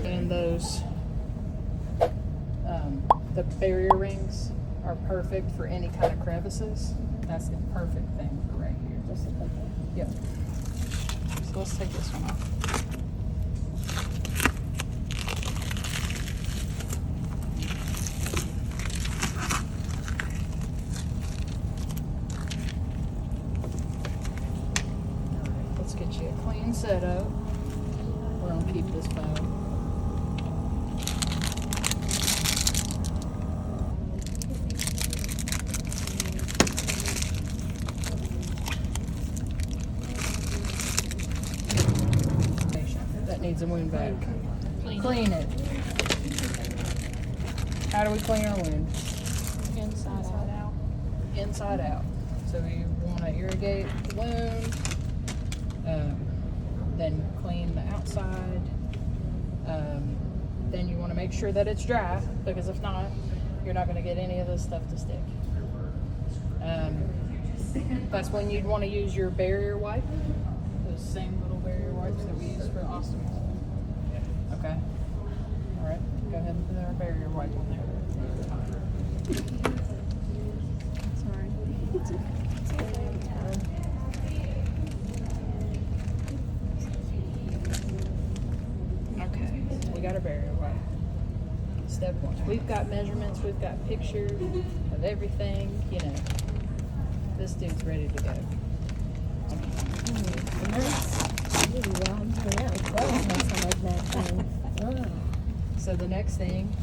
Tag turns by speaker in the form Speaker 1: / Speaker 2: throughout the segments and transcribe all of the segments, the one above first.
Speaker 1: And those, the barrier rings are perfect for any kind of crevices. That's the perfect thing for right here.
Speaker 2: Just a couple.
Speaker 1: Yep. So let's take this one off. Let's get you a clean setup. We're gonna keep this phone. That needs a wound vac. Clean it. How do we clean our wound?
Speaker 2: Inside out.
Speaker 1: Inside out. So we want to irrigate the wound, then clean the outside. Then you want to make sure that it's dry, because if not, you're not going to get any of this stuff to stick. That's when you'd want to use your barrier wipe, those same little barrier wipes that we use for ostomies. Okay. All right. Go ahead and put our barrier wipe on there. Okay, we got our barrier wipe. Step one. We've got measurements, we've got pictures of everything, you know. This dude's ready to go. So the next thing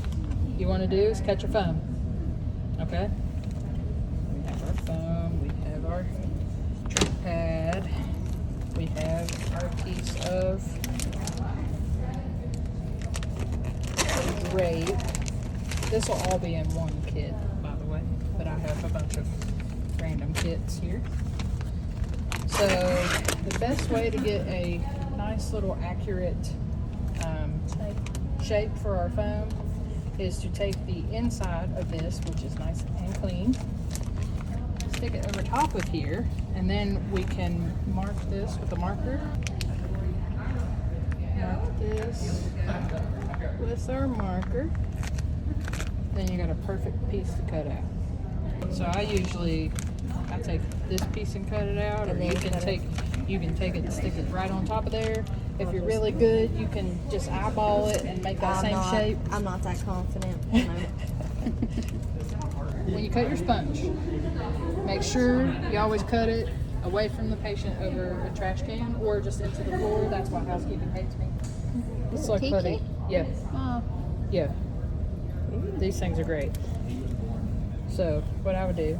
Speaker 1: you want to do is cut your foam. Okay? We have our foam, we have our drip pad, we have our piece of drape. This will all be in one kit, by the way, but I have a bunch of random kits here. So the best way to get a nice little accurate shape for our foam is to take the inside of this, which is nice and clean, stick it over top of here, and then we can mark this with a marker. Mark this with our marker. Then you got a perfect piece to cut out. So I take this piece and cut it out, or you can take it and stick it right on top of there. If you're really good, you can just eyeball it and make that same shape.
Speaker 2: I'm not that confident.
Speaker 1: When you cut your sponge, make sure you always cut it away from the patient over a trash can or just into the floor. That's why housekeeping hates me. It's like putty. Yeah. Yeah. These things are great. So what I would do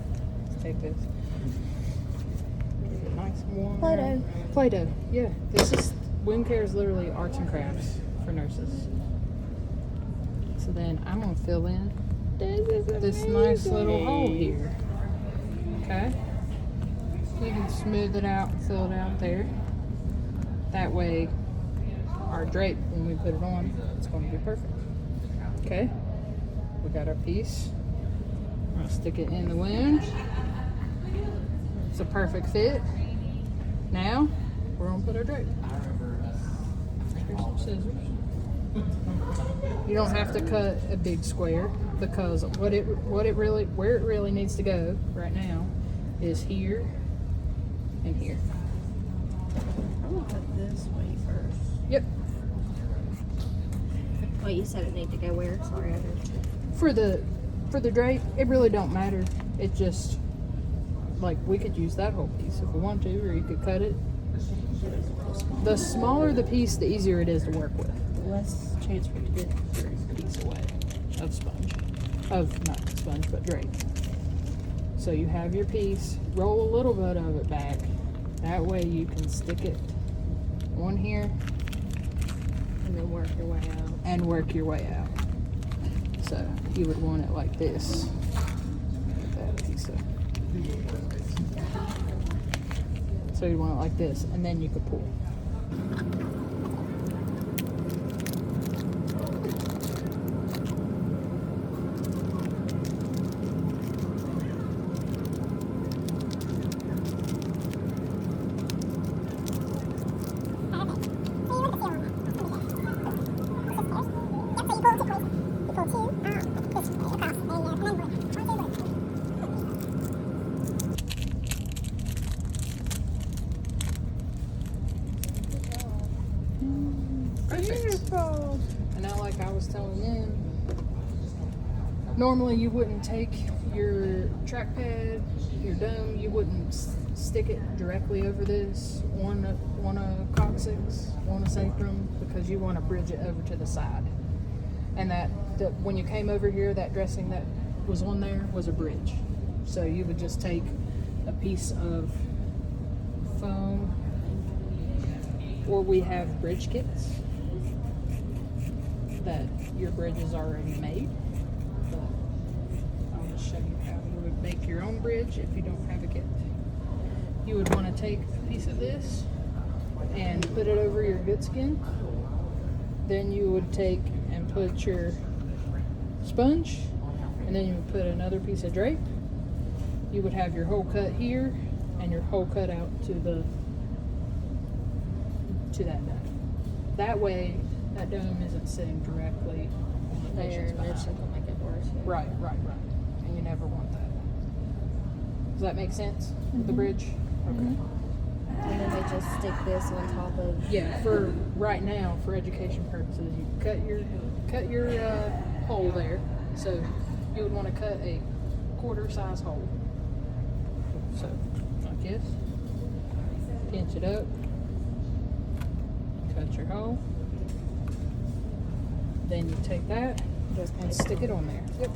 Speaker 1: is take this. Nice warm.
Speaker 2: Play-Doh.
Speaker 1: Play-Doh. Yeah. Wound care is literally arts and crafts for nurses. So then I'm gonna fill in this nice little hole here. Okay. You can smooth it out and fill it out there. That way our drape, when we put it on, it's going to be perfect. Okay. We got our piece. I'm gonna stick it in the wound. It's a perfect fit. Now we're gonna put our drape. Here's some scissors. You don't have to cut a big square, because where it really needs to go right now is here and here.
Speaker 2: I'm gonna cut this way first.
Speaker 1: Yep.
Speaker 2: Wait, you said it need to go where? Sorry, I didn't.
Speaker 1: For the drape, it really don't matter. It just, like, we could use that whole piece if we want to, or you could cut it. The smaller the piece, the easier it is to work with. The less chance for you to get your piece away of sponge. Not sponge, but drape. So you have your piece, roll a little bit of it back. That way you can stick it on here.
Speaker 2: And then work your way out.
Speaker 1: And work your way out. So you would want it like this. That piece of. So you'd want it like this, and then you could pull. Perfect.
Speaker 2: beautiful.
Speaker 1: And now, like I was telling them, normally you wouldn't take your trackpad, your dome, you wouldn't stick it directly over this on a coccyx, on a sacrum, because you want to bridge it over to the side. And when you came over here, that dressing that was on there was a bridge. So you would just take a piece of foam, or we have bridge kits that your bridge is already made. But I'll just show you how you would make your own bridge if you don't have a kit. You would want to take a piece of this and put it over your good skin. Then you would take and put your sponge, and then you would put another piece of drape. You would have your hole cut here and your hole cut out to that dome. That way, that dome isn't sitting directly on the patient's
Speaker 2: There,
Speaker 1: behind.
Speaker 2: it's gonna make it worse. Yeah.
Speaker 1: Right. And you never want that. Does that make sense with the bridge? Okay.
Speaker 2: And then they just stick this on top of.
Speaker 1: Yeah, for right now, for education purposes, you cut your hole there. So you would want to cut a quarter size hole. So like this. Pinch it up. Cut your hole. Then you take that and stick it on there. Yep.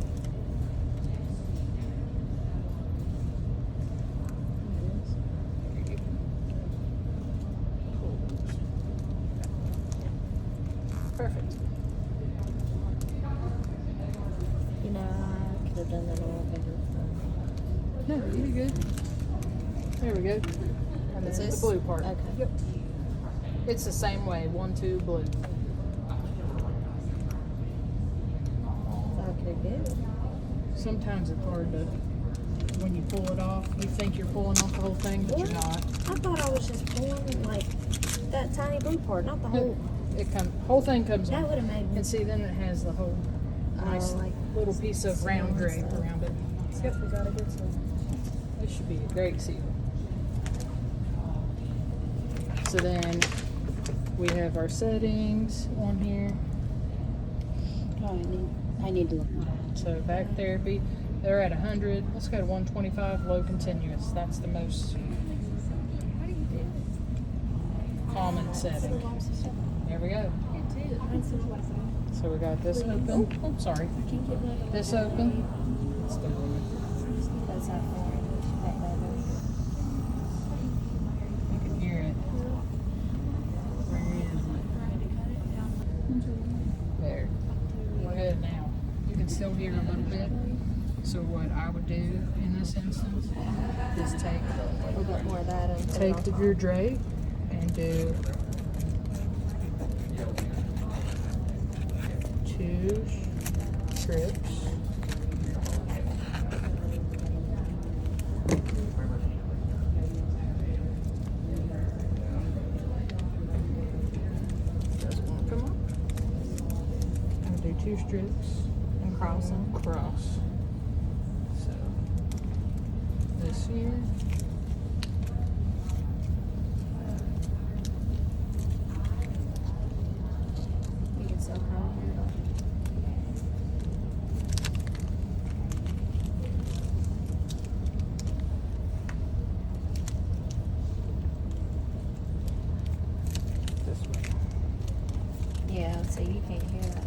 Speaker 1: Perfect.
Speaker 2: You know, I could have done that a little bigger.
Speaker 1: No, you're good. There we go. And
Speaker 2: Is
Speaker 1: then
Speaker 2: this?
Speaker 1: the blue part.
Speaker 2: Okay.
Speaker 1: Yep. It's the same way. 1, 2, blue.
Speaker 2: Okay, good.
Speaker 1: Sometimes it's hard to, when you pull it off, you think you're pulling off the whole thing, but you're not.
Speaker 2: I thought I was just pulling like that tiny blue part, not the whole.
Speaker 1: Whole thing comes
Speaker 2: That
Speaker 1: off.
Speaker 2: would have made me.
Speaker 1: And see, then it has the whole nice
Speaker 2: like
Speaker 1: little piece of round drape around it.
Speaker 2: Yep, we got a good one.
Speaker 1: This should be a great seal. So then we have our settings on here.
Speaker 2: Oh, I need to look.
Speaker 1: So back therapy, they're at 100. Let's go to 125, low continuous. That's the most common setting. There we go. So we got this open. Oh, sorry. This open.
Speaker 2: That's not
Speaker 1: You can hear it. Where is it? There. We're good now. You can still hear a little bit. So what I would do in this instance is take
Speaker 2: a little bit more of that. And
Speaker 1: take your drape and do 2 strips. Doesn't want to come up. I'll do 2 strips
Speaker 2: and cross them.
Speaker 1: Cross. So this here.
Speaker 2: You can still come here.
Speaker 1: This way.
Speaker 2: Yeah, so you can't hear it.